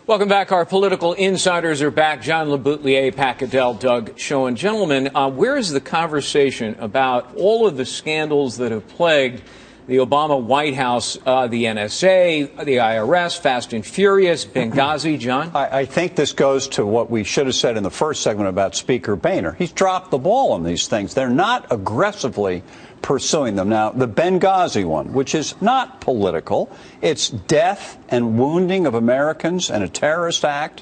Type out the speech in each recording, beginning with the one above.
Welcome back. Our political insiders are back. John LeBoutillier, Pat Goodell, Doug Schoen. Gentlemen, where is the conversation about all of the scandals that have plagued the Obama White House, the NSA, the IRS, Fast and Furious, Benghazi? John? I think this goes to what we should have said in the first segment about Speaker Boehner. He's dropped the ball on these things. They're not aggressively pursuing them. Now, the Benghazi one, which is not political, it's death and wounding of Americans and a terrorist act.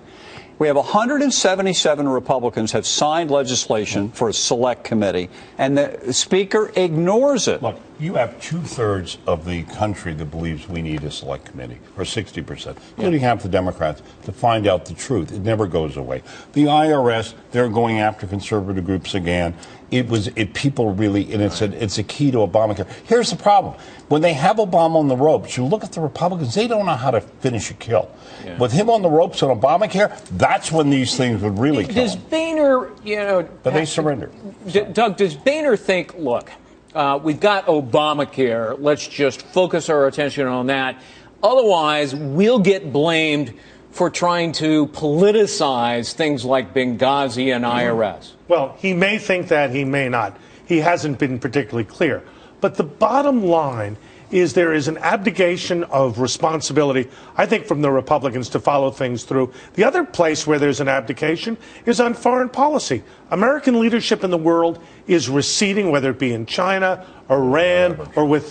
We have 177 Republicans have signed legislation for a select committee, and the Speaker ignores it. Look, you have 2/3 of the country that believes we need a select committee, or 60%, including half the Democrats, to find out the truth. It never goes away. The IRS, they're going after conservative groups again. People really, and it's a key to Obamacare. Here's the problem. When they have Obama on the ropes, you look at the Republicans, they don't know how to finish a kill. Yeah. With him on the ropes on Obamacare, that's when these things would really kill. Does Boehner, But they surrendered. Doug, does Boehner think, look, we've got Obamacare, let's just focus our attention on that. Otherwise, we'll get blamed for trying to politicize things like Benghazi and IRS? Well, he may think that, he may not. He hasn't been particularly clear. But the bottom line is there is an abdication of responsibility, I think, from the Republicans to follow things through. The other place where there's an abdication is on foreign policy. American leadership in the world is receding, whether it be in China, Iran, or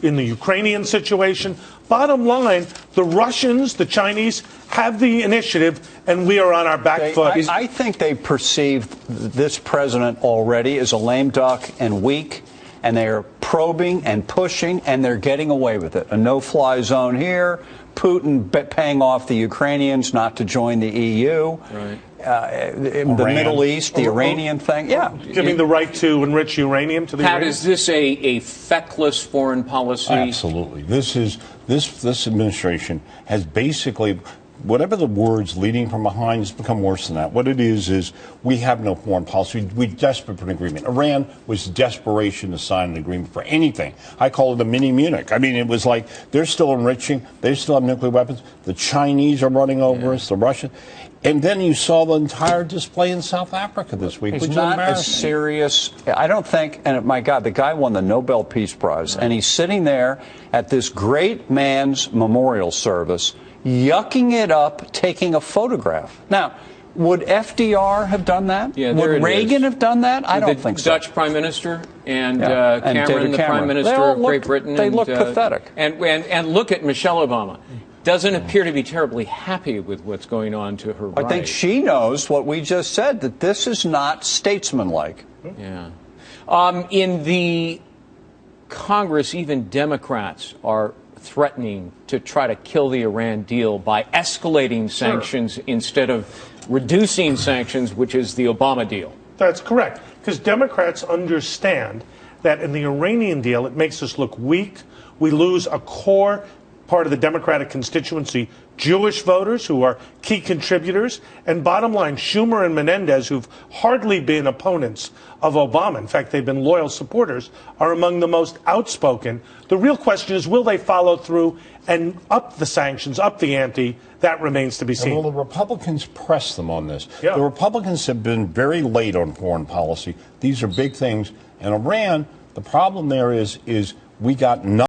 in the Ukrainian situation. Bottom line, the Russians, the Chinese have the initiative, and we are on our back foot. I think they perceive this president already as a lame duck and weak, and they're probing and pushing, and they're getting away with it. A no-fly zone here, Putin paying off the Ukrainians not to join the EU. Right. In the Middle East, the Iranian thing. Yeah. Giving the right to enrich uranium to the Pat, Iranians. is this a feckless foreign policy? Absolutely. This administration has basically, whatever the words leading from behind, has become worse than that. What it is we have no foreign policy. We're desperate for an agreement. Iran was desperation to sign an agreement for anything. I call it a mini Munich. I mean, it was like they're still enriching. They still have nuclear weapons. The Chinese are running over us, the Russians. And then you saw the entire display in South Africa this week. It's not as serious. I don't think, and my God, the guy won the Nobel Peace Prize, and he's sitting there at this great man's memorial service, yucking it up, taking a photograph. Now, would FDR have done that? Yeah, would Reagan have done that? I don't think so. The Dutch Prime Minister and Cameron, the Prime Minister of Great Britain. They look pathetic. And look at Michelle Obama. Doesn't appear to be terribly happy with what's going on to her right. I think she knows what we just said, that this is not statesmanlike. Yeah. In the Congress, even Democrats are threatening to try to kill the Iran deal by escalating sanctions instead of reducing sanctions, which is the Obama deal. That's correct, because Democrats understand that in the Iranian deal, it makes us look weak. We lose a core part of the Democratic constituency, Jewish voters who are key contributors, and bottom line, Schumer and Menendez, who've hardly been opponents of Obama, in fact, they've been loyal supporters, are among the most outspoken. The real question is, will they follow through and up the sanctions, up the ante? That remains to be seen. And will the Republicans press them on this? Yeah. The Republicans have been very late on foreign policy. These are big things. And Iran, the problem there is we got nothing.